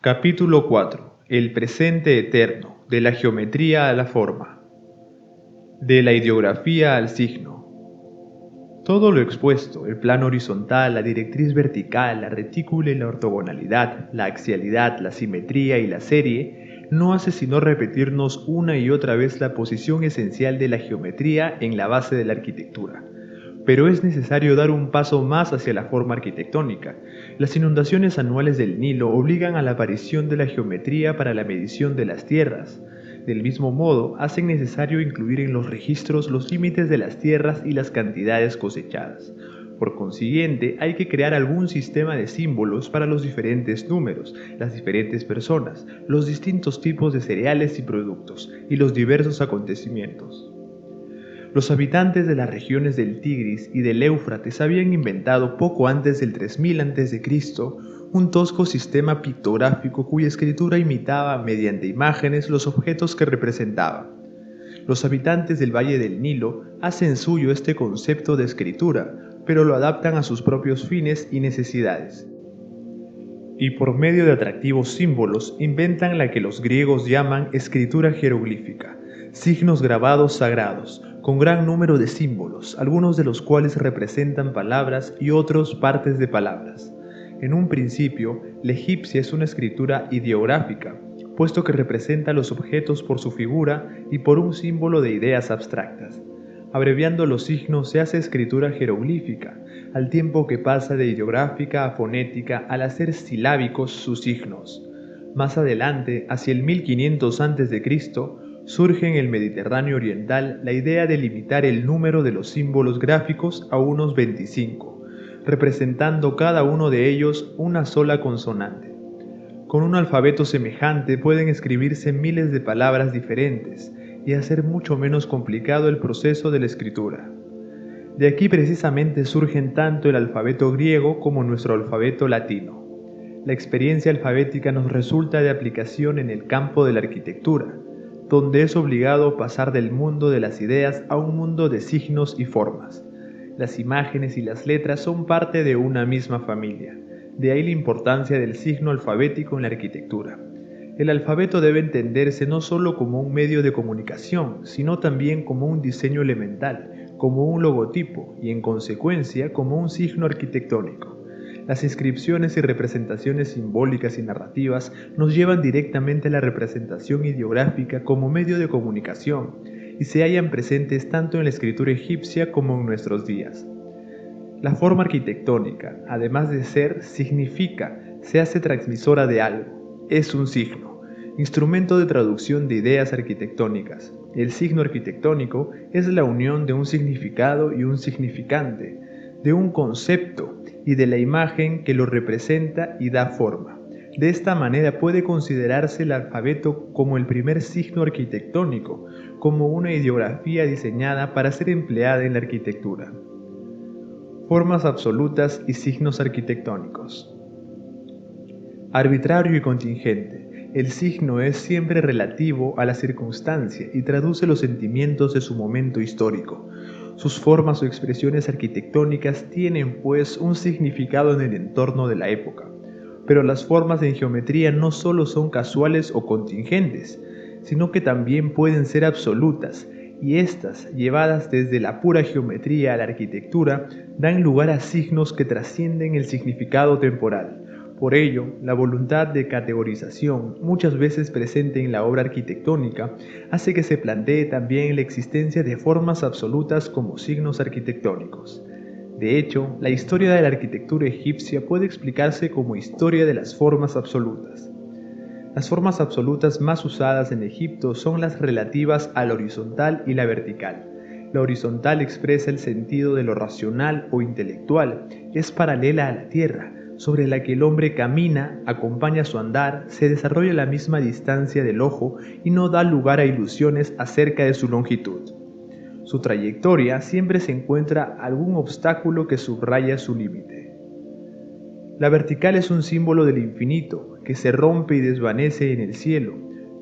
Capítulo 4. El presente eterno, de la geometría a la forma, de la ideografía al signo. Todo lo expuesto, el plano horizontal, la directriz vertical, la retícula y la ortogonalidad, la axialidad, la simetría y la serie, no hace sino repetirnos una y otra vez la posición esencial de la geometría en la base de la arquitectura. Pero es necesario dar un paso más hacia la forma arquitectónica. Las inundaciones anuales del Nilo obligan a la aparición de la geometría para la medición de las tierras. Del mismo modo, hacen necesario incluir en los registros los límites de las tierras y las cantidades cosechadas. Por consiguiente, hay que crear algún sistema de símbolos para los diferentes números, las diferentes personas, los distintos tipos de cereales y productos, y los diversos acontecimientos. Los habitantes de las regiones del Tigris y del Éufrates habían inventado poco antes del 3000 a.C. un tosco sistema pictográfico cuya escritura imitaba mediante imágenes los objetos que representaba. Los habitantes del Valle del Nilo hacen suyo este concepto de escritura, pero lo adaptan a sus propios fines y necesidades. Y por medio de atractivos símbolos inventan la que los griegos llaman escritura jeroglífica, signos grabados sagrados, con gran número de símbolos, algunos de los cuales representan palabras y otros partes de palabras. En un principio, la egipcia es una escritura ideográfica, puesto que representa los objetos por su figura y por un símbolo de ideas abstractas. Abreviando los signos se hace escritura jeroglífica, al tiempo que pasa de ideográfica a fonética al hacer silábicos sus signos. Más adelante, hacia el 1500 a.C., surge en el Mediterráneo oriental la idea de limitar el número de los símbolos gráficos a unos 25, representando cada uno de ellos una sola consonante. Con un alfabeto semejante pueden escribirse miles de palabras diferentes y hacer mucho menos complicado el proceso de la escritura. De aquí precisamente surgen tanto el alfabeto griego como nuestro alfabeto latino. La experiencia alfabética nos resulta de aplicación en el campo de la arquitectura, donde es obligado pasar del mundo de las ideas a un mundo de signos y formas. Las imágenes y las letras son parte de una misma familia, de ahí la importancia del signo alfabético en la arquitectura. El alfabeto debe entenderse no solo como un medio de comunicación, sino también como un diseño elemental, como un logotipo y en consecuencia como un signo arquitectónico. Las inscripciones y representaciones simbólicas y narrativas nos llevan directamente a la representación ideográfica como medio de comunicación y se hallan presentes tanto en la escritura egipcia como en nuestros días. La forma arquitectónica, además de ser, significa, se hace transmisora de algo, es un signo, instrumento de traducción de ideas arquitectónicas. El signo arquitectónico es la unión de un significado y un significante, de un concepto y de la imagen que lo representa y da forma. De esta manera puede considerarse el alfabeto como el primer signo arquitectónico, como una ideografía diseñada para ser empleada en la arquitectura. Formas absolutas y signos arquitectónicos. Arbitrario y contingente. El signo es siempre relativo a la circunstancia y traduce los sentimientos de su momento histórico. Sus formas o expresiones arquitectónicas tienen, pues, un significado en el entorno de la época. Pero las formas en geometría no solo son casuales o contingentes, sino que también pueden ser absolutas, y estas, llevadas desde la pura geometría a la arquitectura, dan lugar a signos que trascienden el significado temporal. Por ello, la voluntad de categorización, muchas veces presente en la obra arquitectónica, hace que se plantee también la existencia de formas absolutas como signos arquitectónicos. De hecho, la historia de la arquitectura egipcia puede explicarse como historia de las formas absolutas. Las formas absolutas más usadas en Egipto son las relativas a la horizontal y la vertical. La horizontal expresa el sentido de lo racional o intelectual, es paralela a la tierra, sobre la que el hombre camina, acompaña su andar, se desarrolla a la misma distancia del ojo y no da lugar a ilusiones acerca de su longitud. Su trayectoria siempre se encuentra algún obstáculo que subraya su límite. La vertical es un símbolo del infinito, que se rompe y desvanece en el cielo.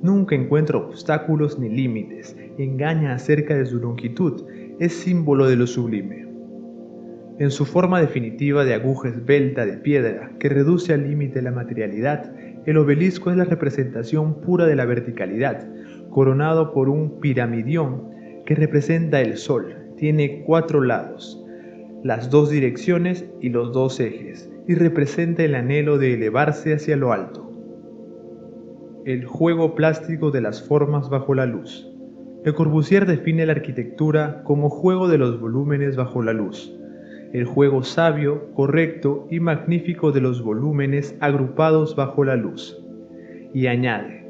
Nunca encuentra obstáculos ni límites, engaña acerca de su longitud, es símbolo de lo sublime. En su forma definitiva de aguja esbelta de piedra que reduce al límite la materialidad, El obelisco es la representación pura de la verticalidad, coronado por un piramidión que representa el sol. Tiene 4 lados, las 2 direcciones y los 2 ejes, y representa el anhelo de elevarse hacia lo alto. El juego plástico de las formas bajo la luz. Le Corbusier define la arquitectura como juego de los volúmenes bajo la luz, el juego sabio, correcto y magnífico de los volúmenes agrupados bajo la luz. Y añade: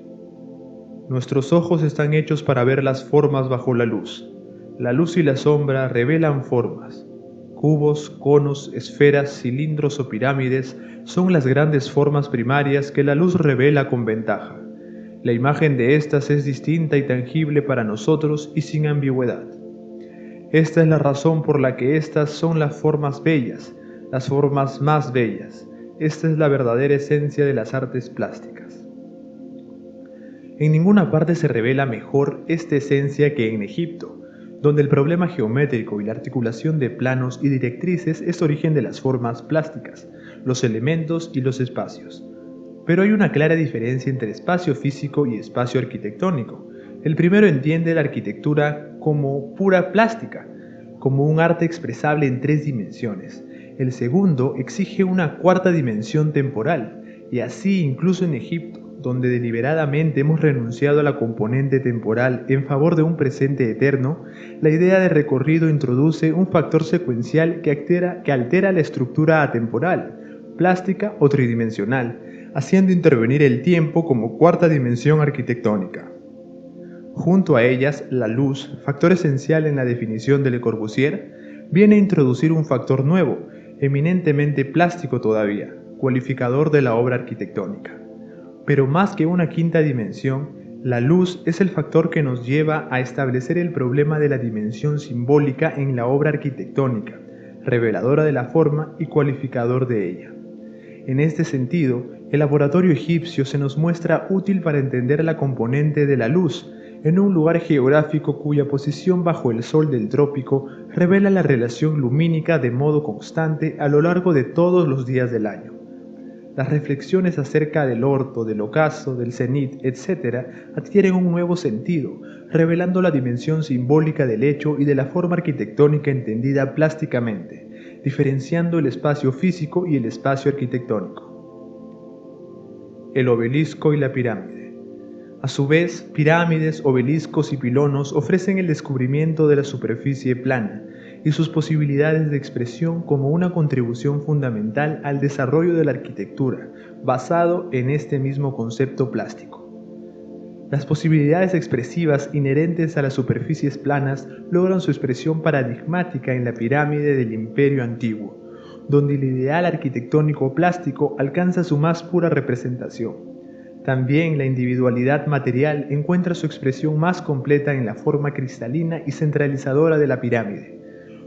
nuestros ojos están hechos para ver las formas bajo la luz. La luz y la sombra revelan formas. Cubos, conos, esferas, cilindros o pirámides son las grandes formas primarias que la luz revela con ventaja. La imagen de estas es distinta y tangible para nosotros y sin ambigüedad. Esta es la razón por la que estas son las formas bellas, las formas más bellas. Esta es la verdadera esencia de las artes plásticas. En ninguna parte se revela mejor esta esencia que en Egipto, donde el problema geométrico y la articulación de planos y directrices es origen de las formas plásticas, los elementos y los espacios. Pero hay una clara diferencia entre espacio físico y espacio arquitectónico. El primero entiende la arquitectura como pura plástica, como un arte expresable en 3 dimensiones. El segundo exige una 4ª dimensión temporal, y así incluso en Egipto, donde deliberadamente hemos renunciado a la componente temporal en favor de un presente eterno, la idea de recorrido introduce un factor secuencial que altera la estructura atemporal, plástica o tridimensional, haciendo intervenir el tiempo como 4ª dimensión arquitectónica. Junto a ellas, la luz, factor esencial en la definición de Le Corbusier, viene a introducir un factor nuevo, eminentemente plástico todavía, cualificador de la obra arquitectónica. Pero más que una 5ª dimensión, la luz es el factor que nos lleva a establecer el problema de la dimensión simbólica en la obra arquitectónica, reveladora de la forma y cualificador de ella. En este sentido, el laboratorio egipcio se nos muestra útil para entender la componente de la luz, en un lugar geográfico cuya posición bajo el sol del trópico revela la relación lumínica de modo constante a lo largo de todos los días del año. Las reflexiones acerca del orto, del ocaso, del cenit, etc., adquieren un nuevo sentido, revelando la dimensión simbólica del hecho y de la forma arquitectónica entendida plásticamente, diferenciando el espacio físico y el espacio arquitectónico. El obelisco y la pirámide. A su vez, pirámides, obeliscos y pilonos ofrecen el descubrimiento de la superficie plana y sus posibilidades de expresión como una contribución fundamental al desarrollo de la arquitectura, basado en este mismo concepto plástico. Las posibilidades expresivas inherentes a las superficies planas logran su expresión paradigmática en la pirámide del Imperio Antiguo, donde el ideal arquitectónico plástico alcanza su más pura representación. También la individualidad material encuentra su expresión más completa en la forma cristalina y centralizadora de la pirámide,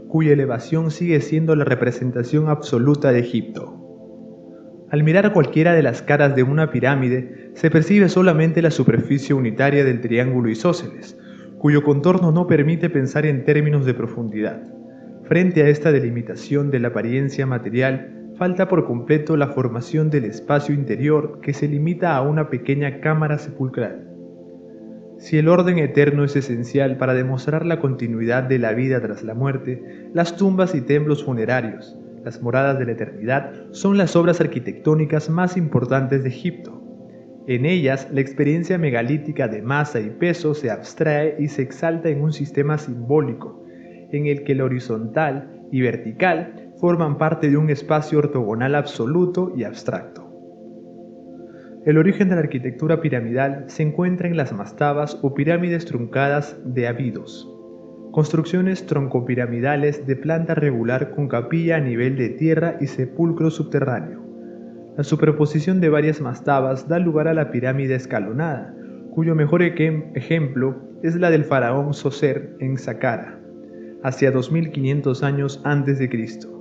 cuya elevación sigue siendo la representación absoluta de Egipto. Al mirar cualquiera de las caras de una pirámide, se percibe solamente la superficie unitaria del triángulo isósceles, cuyo contorno no permite pensar en términos de profundidad. Frente a esta delimitación de la apariencia material, falta por completo la formación del espacio interior que se limita a una pequeña cámara sepulcral. Si el orden eterno es esencial para demostrar la continuidad de la vida tras la muerte, las tumbas y templos funerarios, las moradas de la eternidad, son las obras arquitectónicas más importantes de Egipto. En ellas, la experiencia megalítica de masa y peso se abstrae y se exalta en un sistema simbólico, en el que lo horizontal y vertical forman parte de un espacio ortogonal absoluto y abstracto. El origen de la arquitectura piramidal se encuentra en las mastabas o pirámides truncadas de Abidos, construcciones troncopiramidales de planta regular con capilla a nivel de tierra y sepulcro subterráneo. La superposición de varias mastabas da lugar a la pirámide escalonada, cuyo mejor ejemplo es la del faraón Zoser en Saqqara, hacia 2500 años antes de Cristo,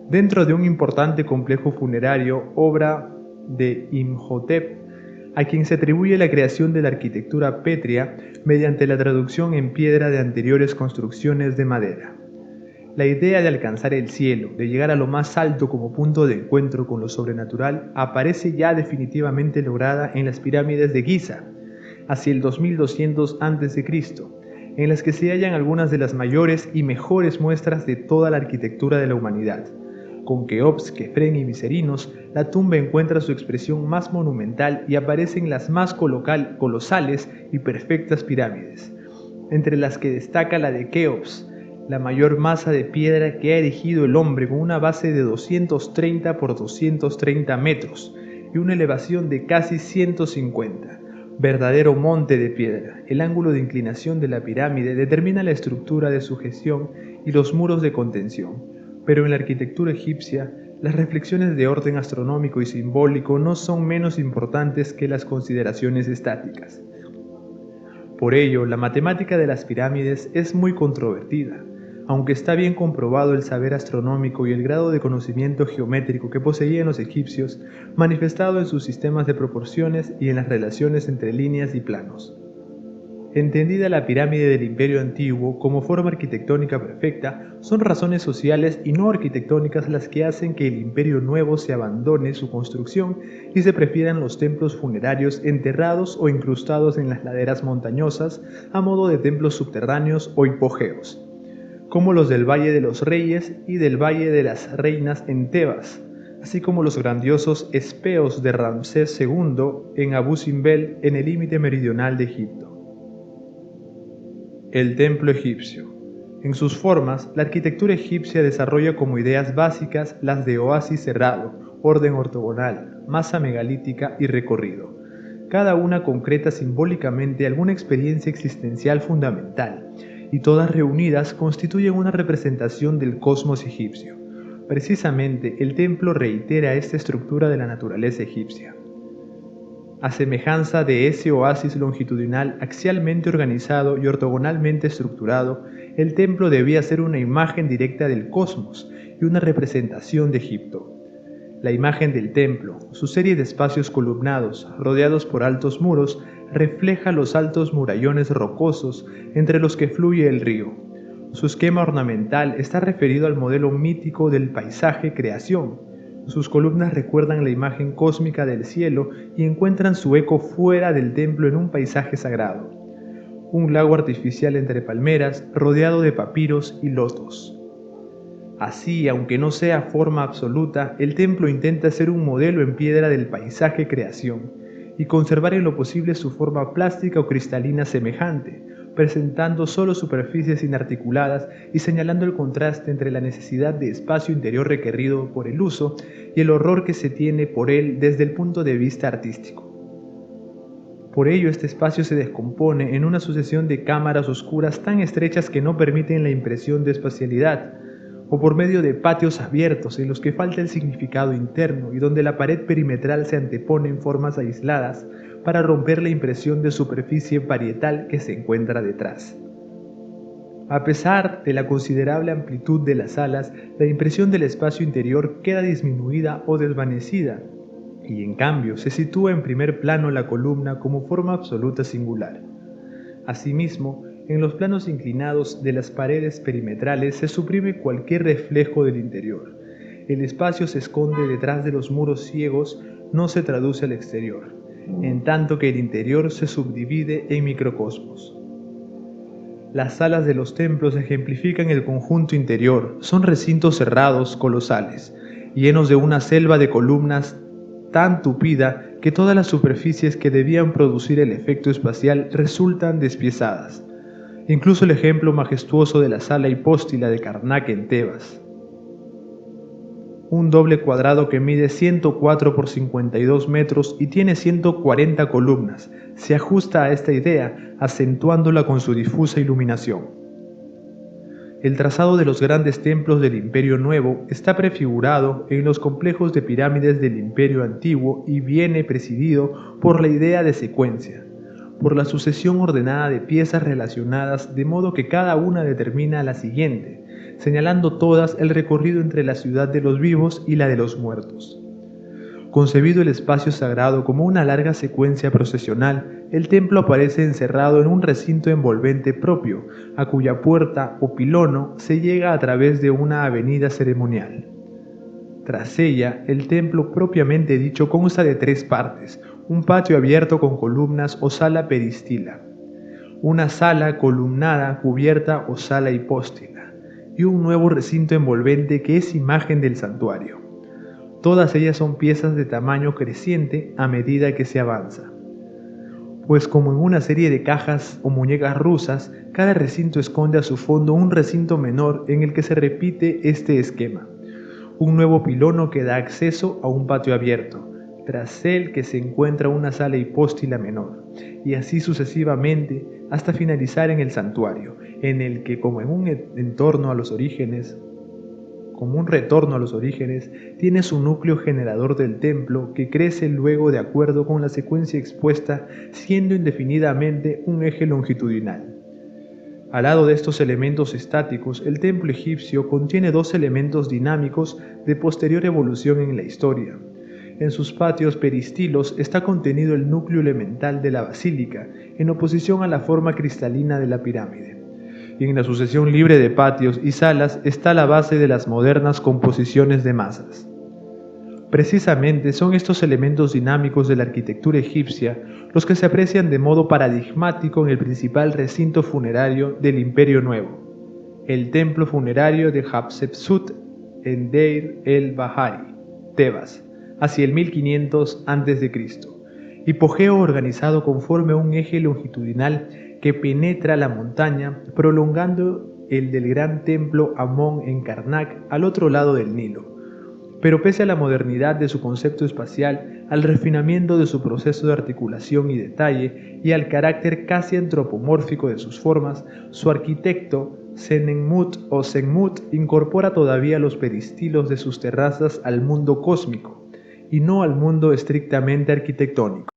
dentro de un importante complejo funerario, obra de Imhotep, a quien se atribuye la creación de la arquitectura pétrea mediante la traducción en piedra de anteriores construcciones de madera. la idea de alcanzar el cielo, de llegar a lo más alto como punto de encuentro con lo sobrenatural, aparece ya definitivamente lograda en las pirámides de Giza, hacia el 2200 a.C., en las que se hallan algunas de las mayores y mejores muestras de toda la arquitectura de la humanidad. Con Keops, Kefren y Miserinos, la tumba encuentra su expresión más monumental y aparecen las más colosales y perfectas pirámides, entre las que destaca la de Keops, la mayor masa de piedra que ha erigido el hombre con una base de 230 por 230 metros y una elevación de casi 150. Verdadero monte de piedra, el ángulo de inclinación de la pirámide determina la estructura de sujeción y los muros de contención, pero en la arquitectura egipcia, las reflexiones de orden astronómico y simbólico no son menos importantes que las consideraciones estáticas. Por ello, la matemática de las pirámides es muy controvertida, aunque está bien comprobado el saber astronómico y el grado de conocimiento geométrico que poseían los egipcios, manifestado en sus sistemas de proporciones y en las relaciones entre líneas y planos. Entendida la pirámide del Imperio Antiguo como forma arquitectónica perfecta, son razones sociales y no arquitectónicas las que hacen que el Imperio Nuevo se abandone su construcción y se prefieran los templos funerarios enterrados o incrustados en las laderas montañosas a modo de templos subterráneos o hipogeos, como los del Valle de los Reyes y del Valle de las Reinas en Tebas, así como los grandiosos espeos de Ramsés II en Abu Simbel en el límite meridional de Egipto. El templo egipcio. En sus formas, la arquitectura egipcia desarrolla como ideas básicas las de oasis cerrado, orden ortogonal, masa megalítica y recorrido. Cada una concreta simbólicamente alguna experiencia existencial fundamental, y todas reunidas constituyen una representación del cosmos egipcio. Precisamente, el templo reitera esta estructura de la naturaleza egipcia. A semejanza de ese oasis longitudinal axialmente organizado y ortogonalmente estructurado, el templo debía ser una imagen directa del cosmos y una representación de Egipto. La imagen del templo, su serie de espacios columnados, rodeados por altos muros, refleja los altos murallones rocosos entre los que fluye el río. Su esquema ornamental está referido al modelo mítico del paisaje creación. Sus columnas recuerdan la imagen cósmica del cielo y encuentran su eco fuera del templo en un paisaje sagrado. Un lago artificial entre palmeras, rodeado de papiros y lotos. Así, aunque no sea forma absoluta, el templo intenta ser un modelo en piedra del paisaje creación y conservar en lo posible su forma plástica o cristalina semejante, presentando solo superficies inarticuladas y señalando el contraste entre la necesidad de espacio interior requerido por el uso y el horror que se tiene por él desde el punto de vista artístico. Por ello, este espacio se descompone en una sucesión de cámaras oscuras tan estrechas que no permiten la impresión de espacialidad, o por medio de patios abiertos en los que falta el significado interno y donde la pared perimetral se antepone en formas aisladas para romper la impresión de superficie parietal que se encuentra detrás. A pesar de la considerable amplitud de las salas, la impresión del espacio interior queda disminuida o desvanecida, y en cambio se sitúa en primer plano la columna como forma absoluta singular. Asimismo, en los planos inclinados de las paredes perimetrales se suprime cualquier reflejo del interior. El espacio se esconde detrás de los muros ciegos, no se traduce al exterior, en tanto que el interior se subdivide en microcosmos. Las salas de los templos ejemplifican el conjunto interior, son recintos cerrados colosales, llenos de una selva de columnas tan tupida que todas las superficies que debían producir el efecto espacial resultan despiezadas. Incluso el ejemplo majestuoso de la sala hipóstila de Karnak en Tebas. Un doble cuadrado que mide 104 por 52 metros y tiene 140 columnas, se ajusta a esta idea, acentuándola con su difusa iluminación. El trazado de los grandes templos del Imperio Nuevo está prefigurado en los complejos de pirámides del Imperio Antiguo y viene presidido por la idea de secuencia, por la sucesión ordenada de piezas relacionadas de modo que cada una determina a la siguiente, señalando todas el recorrido entre la ciudad de los vivos y la de los muertos. Concebido el espacio sagrado como una larga secuencia procesional, el templo aparece encerrado en un recinto envolvente propio, a cuya puerta o pilono se llega a través de una avenida ceremonial. Tras ella, el templo propiamente dicho consta de 3 partes: un patio abierto con columnas o sala peristila, una sala columnada cubierta o sala hipóstila, y un nuevo recinto envolvente que es imagen del santuario. Todas ellas son piezas de tamaño creciente a medida que se avanza. Pues como en una serie de cajas o muñecas rusas, cada recinto esconde a su fondo un recinto menor en el que se repite este esquema: un nuevo pilono que da acceso a un patio abierto, tras él que se encuentra una sala hipóstila menor, y así sucesivamente hasta finalizar en el santuario, en el que como un retorno a los orígenes, tiene su núcleo generador del templo que crece luego de acuerdo con la secuencia expuesta, siendo indefinidamente un eje longitudinal. Al lado de estos elementos estáticos, el templo egipcio contiene 2 elementos dinámicos de posterior evolución en la historia. En sus patios peristilos está contenido el núcleo elemental de la basílica, en oposición a la forma cristalina de la pirámide. Y en la sucesión libre de patios y salas está la base de las modernas composiciones de masas. Precisamente son estos elementos dinámicos de la arquitectura egipcia los que se aprecian de modo paradigmático en el principal recinto funerario del Imperio Nuevo, el templo funerario de Hatshepsut en Deir el-Bahari, Tebas, hacia el 1500 a.C., hipogeo organizado conforme a un eje longitudinal que penetra la montaña, prolongando el del gran templo Amón en Karnak al otro lado del Nilo. Pero pese a la modernidad de su concepto espacial, al refinamiento de su proceso de articulación y detalle, y al carácter casi antropomórfico de sus formas, su arquitecto, Senenmut o Senmut, incorpora todavía los peristilos de sus terrazas al mundo cósmico, y no al mundo estrictamente arquitectónico.